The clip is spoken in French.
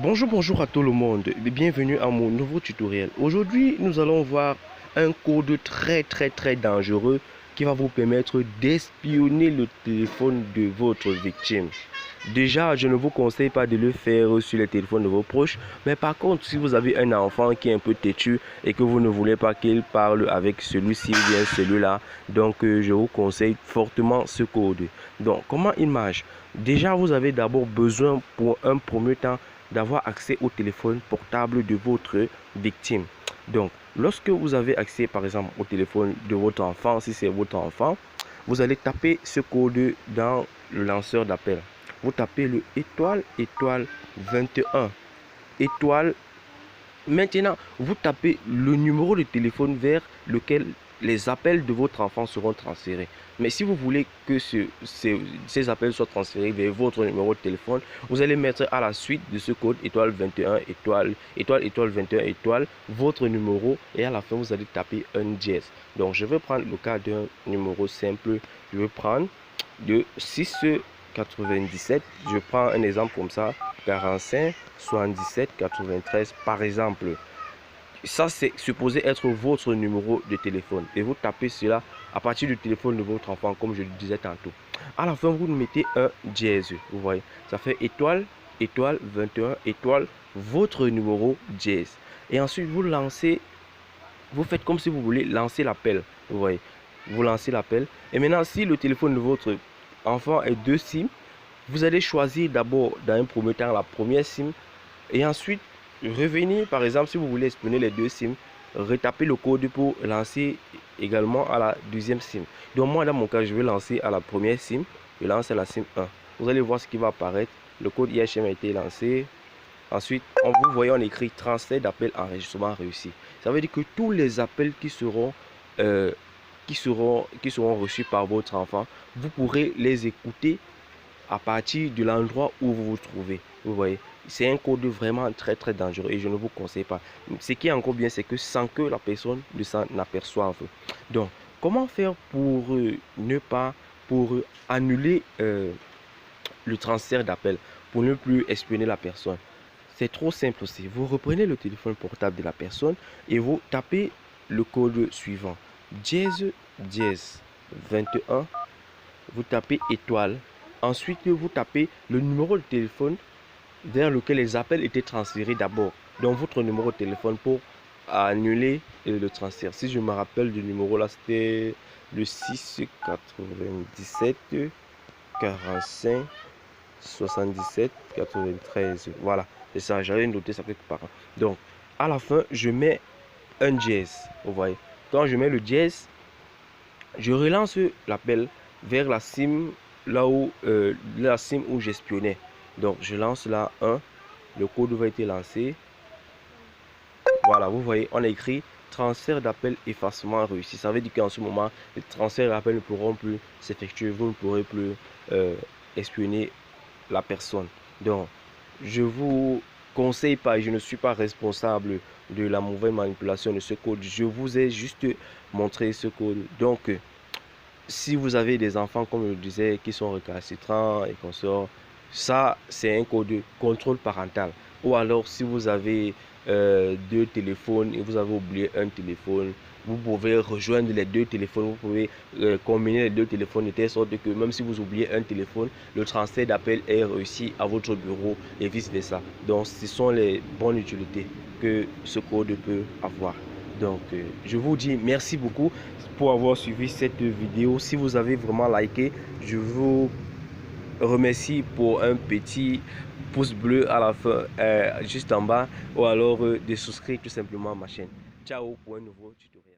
Bonjour à tout le monde et bienvenue à mon nouveau tutoriel. Aujourd'hui, nous allons voir un code très dangereux qui va vous permettre d'espionner le téléphone de votre victime. Déjà, je ne vous conseille pas de le faire sur les téléphones de vos proches, mais par contre, si vous avez un enfant qui est un peu têtu et que vous ne voulez pas qu'il parle avec celui-ci ou bien celui-là, donc je vous conseille fortement ce code. Donc, comment il marche? Déjà, vous avez d'abord besoin pour un premier temps d'avoir accès au téléphone portable de votre victime. Donc, lorsque vous avez accès par exemple au téléphone de votre enfant, si c'est votre enfant, vous allez taper ce code dans le lanceur d'appel. Vous tapez le étoile 21 étoile. Maintenant, vous tapez le numéro de téléphone vers lequel les appels de votre enfant seront transférés. Mais si vous voulez que ces appels soient transférés vers votre numéro de téléphone, vous allez mettre à la suite de ce code étoile 21 étoile 21 étoile votre numéro et à la fin vous allez taper un dièse. Donc je vais prendre le cas d'un numéro simple. Je vais prendre de 697. Je prends un exemple comme ça, 45 77 93 par exemple. Ça, c'est supposé être votre numéro de téléphone. Et vous tapez cela à partir du téléphone de votre enfant, comme je le disais tantôt. À la fin, vous mettez un dièse. Vous voyez, ça fait étoile 21 étoile votre numéro dièse. Et ensuite, vous lancez, vous faites comme si vous voulez lancer l'appel. Vous voyez, vous lancez l'appel. Et maintenant, si le téléphone de votre enfant est 2 SIM, vous allez choisir d'abord dans un premier temps la première SIM et ensuite revenir, par exemple, si vous voulez espionner les 2 SIM, retapez le code pour lancer également à la deuxième SIM. Donc moi, dans mon cas, je vais lancer à la première SIM, je lance à la SIM 1. Vous allez voir ce qui va apparaître. Le code IHM a été lancé. Ensuite, vous voyez, on écrit transfert d'appel enregistrement réussi. Ça veut dire que tous les appels qui seront reçus par votre enfant, vous pourrez les écouter à partir de l'endroit où vous vous trouvez. Vous voyez, c'est un code vraiment très dangereux et je ne vous conseille pas. Ce qui est encore bien, c'est que sans que la personne ne s'en aperçoive. Donc, comment faire pour annuler le transfert d'appel, pour ne plus espionner la personne? C'est trop simple aussi. Vous reprenez le téléphone portable de la personne et vous tapez le code suivant. Dièse 21. Vous tapez étoile. Ensuite, vous tapez le numéro de téléphone vers lequel les appels étaient transférés d'abord. Donc, votre numéro de téléphone pour annuler le transfert. Si je me rappelle du numéro là, c'était le 6 97 45 77 93. Voilà, c'est ça. J'avais noté ça quelque part. Donc, à la fin, je mets un dièse. Vous voyez, quand je mets le dièse, je relance l'appel vers la SIM là où la SIM où j'espionnais. Donc je lance là 1, le code va être lancé. Voilà, vous voyez, on a écrit transfert d'appel effacement réussi. Ça veut dire qu'en ce moment, les transferts d'appel ne pourront plus s'effectuer. Vous ne pourrez plus espionner la personne. Donc, je vous conseille pas, je ne suis pas responsable de la mauvaise manipulation de ce code. Je vous ai juste montré ce code. Donc, si vous avez des enfants, comme je le disais, qui sont récalcitrants et qu'on sort, ça, c'est un code de contrôle parental. Ou alors, si vous avez 2 téléphones et vous avez oublié un téléphone, vous pouvez rejoindre les 2 téléphones, vous pouvez combiner les 2 téléphones de telle sorte que même si vous oubliez un téléphone, le transfert d'appel est réussi à votre bureau et vice versa. Donc, ce sont les bonnes utilités que ce code peut avoir. Donc, je vous dis merci beaucoup pour avoir suivi cette vidéo. Si vous avez vraiment liké, je vous remercie pour un petit pouce bleu à la fin, juste en bas, ou alors de souscrire tout simplement à ma chaîne. Ciao pour un nouveau tutoriel.